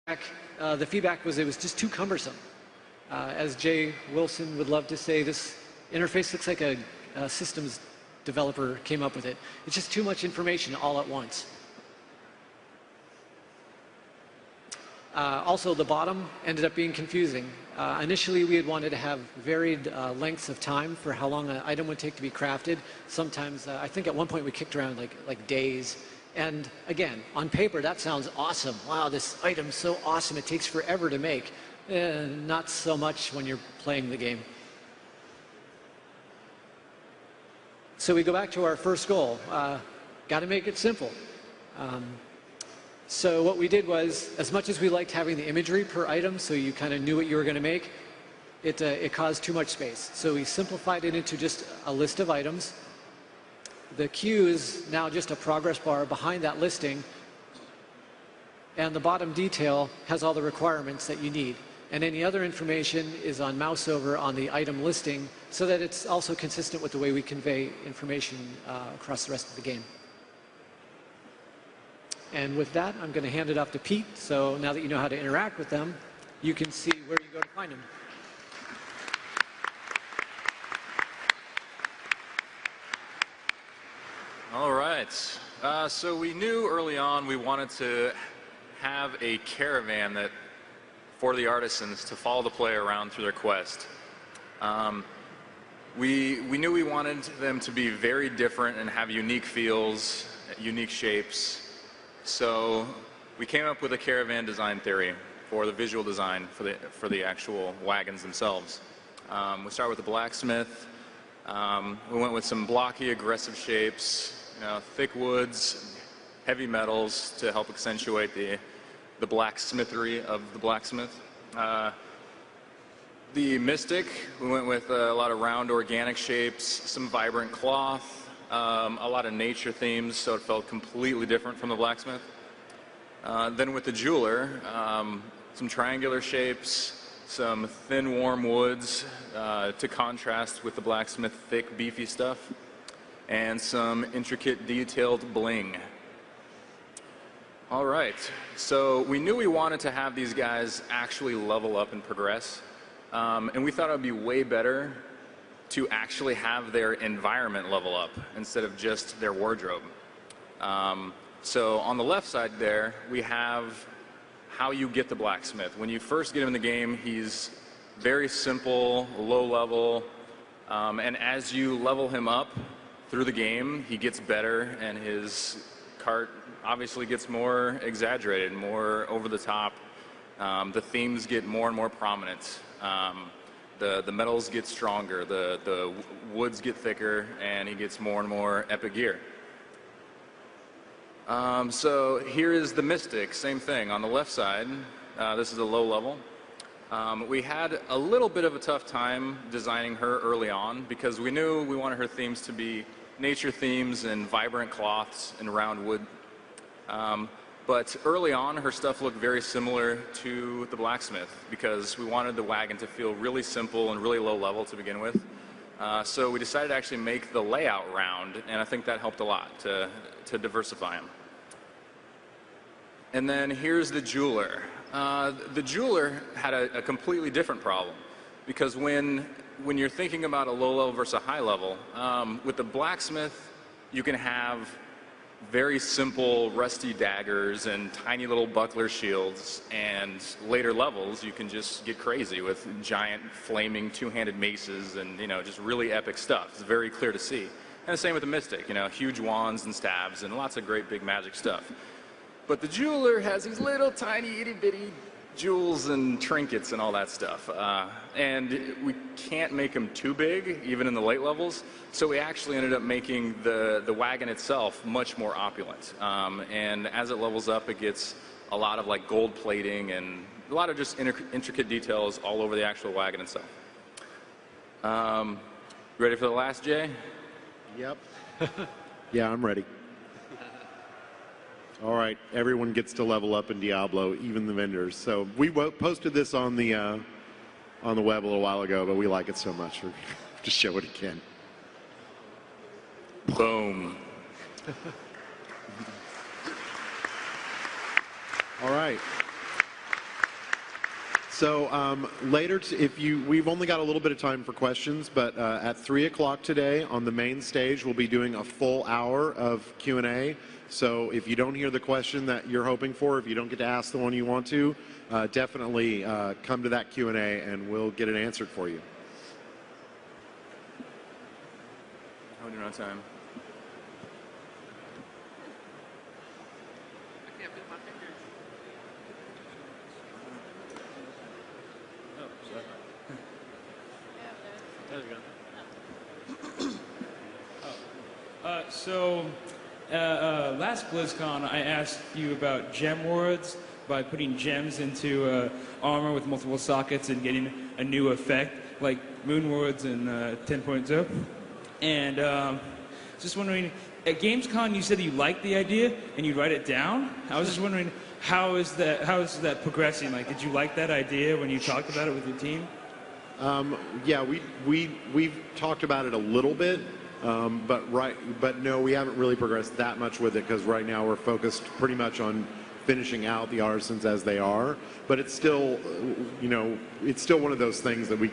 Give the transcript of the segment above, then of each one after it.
The feedback was it was just too cumbersome. As Jay Wilson would love to say, this interface looks like a systems developer came up with it. It's just too much information all at once. Also, the bottom ended up being confusing. Initially, we had wanted to have varied lengths of time for how long an item would take to be crafted. Sometimes, I think at one point we kicked around like days. And again, on paper, that sounds awesome. Wow, this item's so awesome, it takes forever to make. Not so much when you're playing the game. So we go back to our first goal. Got to make it simple. So what we did was, as much as we liked having the imagery per item so you kind of knew what you were going to make, it caused too much space. So we simplified it into just a list of items. The queue is now just a progress bar behind that listing, and the bottom detail has all the requirements that you need. And any other information is on mouse over on the item listing so that it's also consistent with the way we convey information across the rest of the game. And with that, I'm going to hand it off to Pete. So now that you know how to interact with them, you can see where you go to find them. All right. So we knew early on we wanted to have a caravan that for the artisans to follow the player around through their quest. We knew we wanted them to be very different and have unique feels, unique shapes. So we came up with a caravan design theory for the visual design for the actual wagons themselves. We started with the blacksmith. We went with some blocky, aggressive shapes, thick woods, heavy metals to help accentuate the blacksmithery of the blacksmith. The mystic, we went with a lot of round organic shapes, some vibrant cloth, a lot of nature themes, so it felt completely different from the blacksmith. Then with the jeweler, some triangular shapes, some thin, warm woods to contrast with the blacksmith thick, beefy stuff, and some intricate, detailed bling. All right, so we knew we wanted to have these guys actually level up and progress, and we thought it would be way better to actually have their environment level up instead of just their wardrobe. So on the left side there, we have how you get the blacksmith. When you first get him in the game, he's very simple, low level, and as you level him up through the game, he gets better, and his cart obviously gets more exaggerated, more over the top. The themes get more and more prominent. The metals get stronger, the woods get thicker, and he gets more and more epic gear. So here is the Mystic, same thing. On the left side, this is a low level. We had a little bit of a tough time designing her early on because we knew we wanted her themes to be nature themes and vibrant cloths and round wood. But early on, her stuff looked very similar to the blacksmith because we wanted the wagon to feel really simple and really low level to begin with. So we decided to actually make the layout round, and I think that helped a lot to diversify him. And then here's the jeweler. The jeweler had a completely different problem because when you're thinking about a low level versus a high level, with the blacksmith, you can have very simple rusty daggers and tiny little buckler shields, and later levels you can just get crazy with giant flaming two-handed maces and just really epic stuff. It's very clear to see. And the same with the Mystic, huge wands and stabs and lots of great big magic stuff. But the jeweler has these little tiny itty-bitty jewels and trinkets and all that stuff. And we can't make them too big, even in the late levels. So we actually ended up making the wagon itself much more opulent. And as it levels up, it gets a lot of like gold plating and a lot of just intricate details all over the actual wagon itself. Ready for the last, Jay? Yep. Yeah, I'm ready. All right, everyone gets to level up in Diablo, even the vendors. So we posted this on the web a little while ago, but we like it so much, we're to show it again. Boom. All right. So later, we've only got a little bit of time for questions, but at 3 o'clock today on the main stage, we'll be doing a full hour of Q&A. So if you don't hear the question that you're hoping for, if you don't get to ask the one you want to, definitely come to that Q&A and we'll get it answered for you. How are we doing on time? Last BlizzCon, I asked you about gem wards by putting gems into armor with multiple sockets and getting a new effect, like moon wards and 10.0. And just wondering, at Gamescom, you said you liked the idea and you write it down. I was just wondering, how is that progressing? Like, did you like that idea when you talked about it with your team? Yeah, we've talked about it a little bit. But no, we haven't really progressed that much with it because right now we're focused pretty much on finishing out the artisans as they are. But it's still, it's still one of those things that we,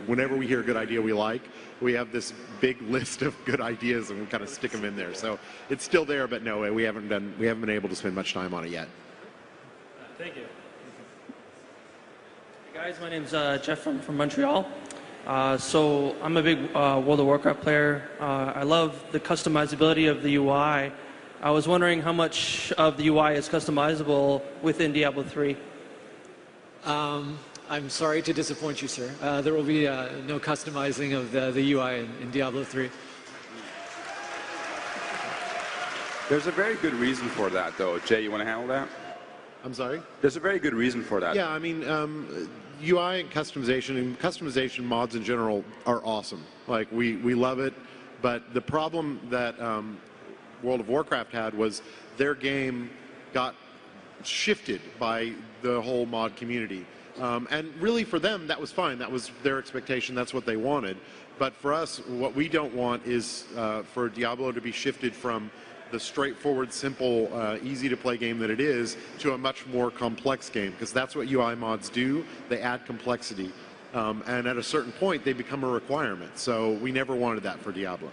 whenever we hear a good idea we like, we have this big list of good ideas and we kind of stick them in there. So it's still there, but no, we haven't been able to spend much time on it yet. Thank you. Hey guys, my name's Jeff from Montreal. So I'm a big World of Warcraft player. I love the customizability of the UI. I was wondering how much of the UI is customizable within Diablo 3. I'm sorry to disappoint you, sir. There will be no customizing of the UI in Diablo 3. There's a very good reason for that, though. Jay, you want to handle that? I'm sorry? There's a very good reason for that. Yeah, I mean, UI and customization mods in general are awesome. Like, we love it, but the problem that World of Warcraft had was their game got shifted by the whole mod community. And really for them, that was fine. That was their expectation. That's what they wanted. But for us, what we don't want is for Diablo to be shifted from the straightforward, simple, easy-to-play game that it is to a much more complex game, because that's what UI mods do. They add complexity. And at a certain point, they become a requirement. So we never wanted that for Diablo.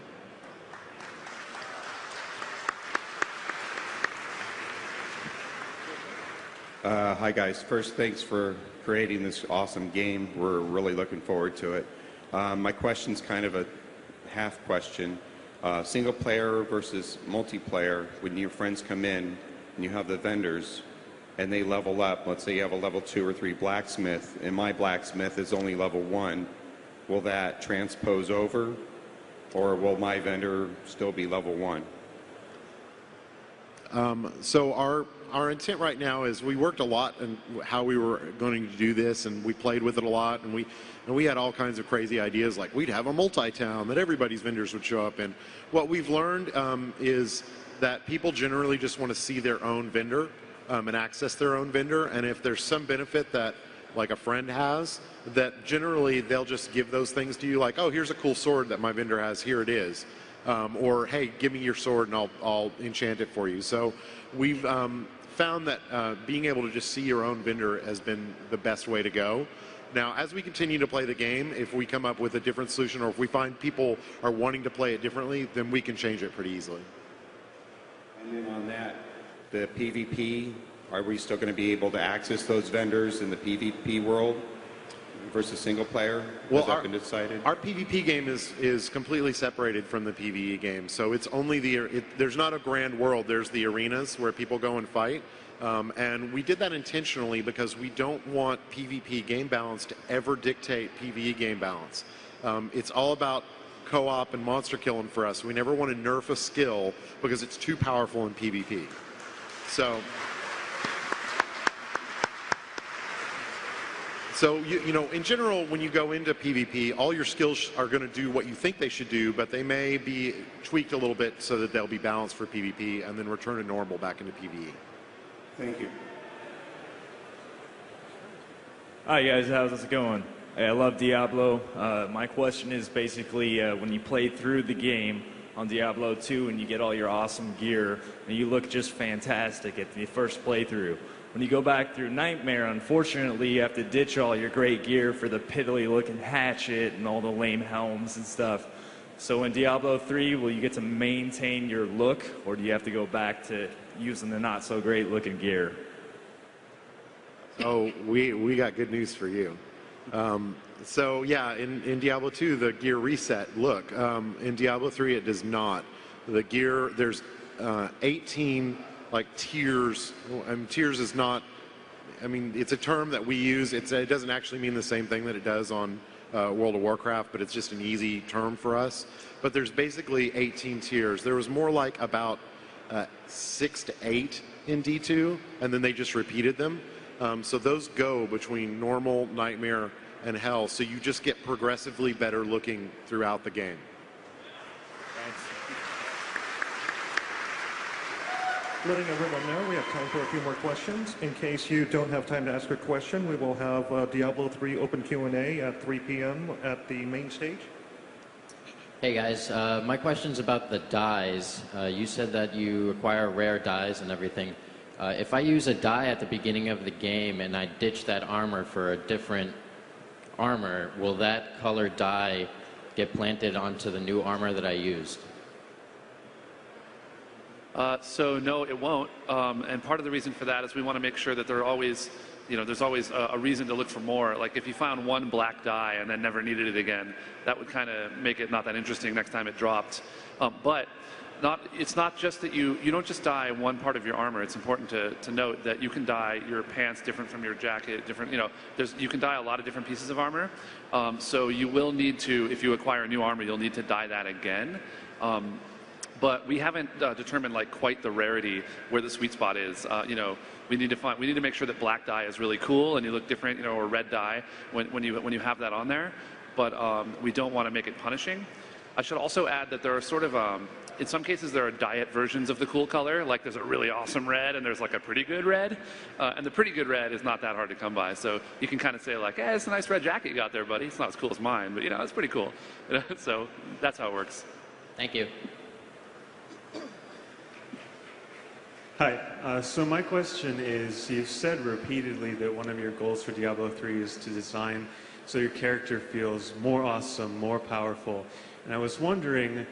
Hi guys, first thanks for creating this awesome game. We're really looking forward to it. My question's kind of a half question. Single player versus multiplayer, when your friends come in and you have the vendors and they level up, let's say you have a level 2 or 3 blacksmith and my blacksmith is only level 1, will that transpose over or will my vendor still be level 1? So our intent right now is we worked a lot on how we were going to do this, and we played with it a lot, and we had all kinds of crazy ideas, like we'd have a multi-town that everybody's vendors would show up in. What we've learned is that people generally just want to see their own vendor and access their own vendor, and if there's some benefit that like a friend has, that generally they'll just give those things to you, like, oh, here's a cool sword that my vendor has, here it is. Or, hey, give me your sword and I'll enchant it for you. So we've found that being able to just see your own vendor has been the best way to go. Now, as we continue to play the game, if we come up with a different solution or if we find people are wanting to play it differently, then we can change it pretty easily. And then on that, the PvP, are we still going to be able to access those vendors in the PvP world versus single player? Has that been decided? Our PvP game is completely separated from the PvE game. So it's only there's not a grand world. There's the arenas where people go and fight. And we did that intentionally because we don't want PvP game balance to ever dictate PvE game balance. It's all about co-op and monster killing for us. We never want to nerf a skill because it's too powerful in PvP. So in general, when you go into PvP, all your skills are going to do what you think they should do, but they may be tweaked a little bit so that they'll be balanced for PvP and then return to normal back into PvE. Thank you. Hi guys, how's it going? I love Diablo. My question is basically when you play through the game on Diablo 2 and you get all your awesome gear and you look just fantastic at the first playthrough, when you go back through Nightmare, unfortunately, you have to ditch all your great gear for the piddly-looking hatchet and all the lame helms and stuff. So in Diablo 3, will you get to maintain your look, or do you have to go back to using the not-so-great-looking gear? Oh, we got good news for you. So yeah, in Diablo 2, the gear reset. Look, in Diablo 3, it does not. The gear, there's 18 like tiers. Tiers is not. I mean, it's a term that we use. It doesn't actually mean the same thing that it does on World of Warcraft, but it's just an easy term for us. But there's basically 18 tiers. There was more like about 6 to 8 in D2, and then they just repeated them. So those go between normal, nightmare, and hell. So you just get progressively better looking throughout the game. Letting everyone know we have time for a few more questions. In case you don't have time to ask a question, we will have Diablo 3 open Q&A at 3 p.m. at the main stage. Hey guys, my question's about the dyes. You said that you acquire rare dyes and everything. If I use a dye at the beginning of the game and I ditch that armor for a different armor, will that colored dye get planted onto the new armor that I used? So no, it won't. And part of the reason for that is we want to make sure that there are always, there's always a reason to look for more. Like if you found one black dye and then never needed it again, that would kind of make it not that interesting next time it dropped. But it's not just that you don't just dye one part of your armor. It's important to note that you can dye your pants different from your jacket, different, you can dye a lot of different pieces of armor. So you will need to, if you acquire new armor, you'll need to dye that again. But we haven't determined like quite the rarity where the sweet spot is. We need to make sure that black dye is really cool and you look different, or red dye when you have that on there. But we don't want to make it punishing. I should also add that there are sort of in some cases there are diet versions of the cool color. Like there's a really awesome red and there's like a pretty good red, and the pretty good red is not that hard to come by. So you can kind of say like, hey, it's a nice red jacket you got there, buddy. It's not as cool as mine, but it's pretty cool. So that's how it works. Thank you. Hi, so my question is, you've said repeatedly that one of your goals for Diablo 3 is to design so your character feels more awesome, more powerful. And I was wondering,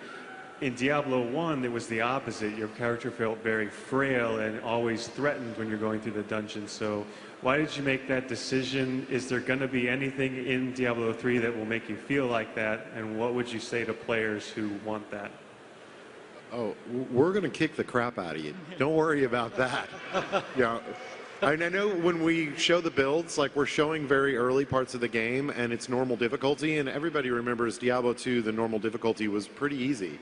in Diablo 1, it was the opposite. Your character felt very frail and always threatened when you're going through the dungeon. So why did you make that decision? Is there going to be anything in Diablo 3 that will make you feel like that? And what would you say to players who want that? Oh, we're going to kick the crap out of you. Don't worry about that. Yeah. I know when we show the builds, like we're showing very early parts of the game and it's normal difficulty, and everybody remembers Diablo 2, the normal difficulty was pretty easy.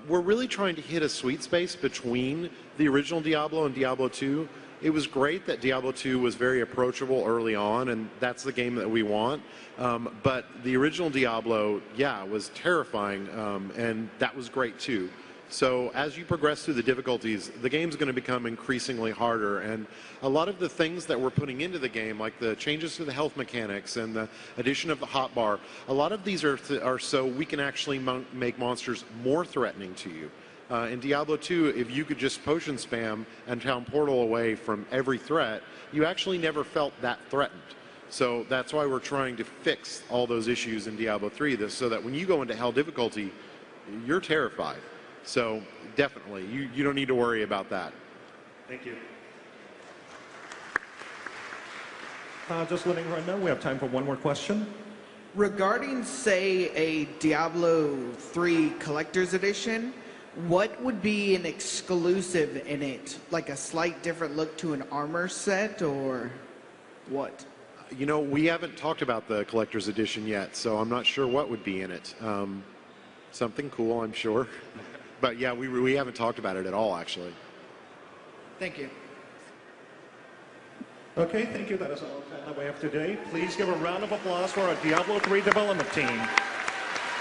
We're really trying to hit a sweet space between the original Diablo and Diablo 2. It was great that Diablo 2 was very approachable early on, and that's the game that we want. But the original Diablo, yeah, was terrifying, and that was great too. So as you progress through the difficulties, the game's going to become increasingly harder, and a lot of the things that we're putting into the game, like the changes to the health mechanics and the addition of the hotbar, a lot of these are so we can actually make monsters more threatening to you. In Diablo 2, if you could just potion spam and town portal away from every threat, you actually never felt that threatened. So that's why we're trying to fix all those issues in Diablo 3, so that when you go into hell difficulty, you're terrified. So definitely, you don't need to worry about that. Thank you. Just letting everyone know, we have time for one more question. Regarding, say, a Diablo 3 Collector's Edition, what would be an exclusive in it? Like a slight different look to an armor set, or what? We haven't talked about the Collector's Edition yet, so I'm not sure what would be in it. Something cool, I'm sure. But yeah, we haven't talked about it at all, actually. Thank you. Okay, thank you. That is all the time that we have today. Please give a round of applause for our Diablo 3 development team.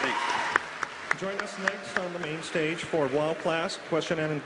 Thanks. Join us next on the main stage for WoW Class question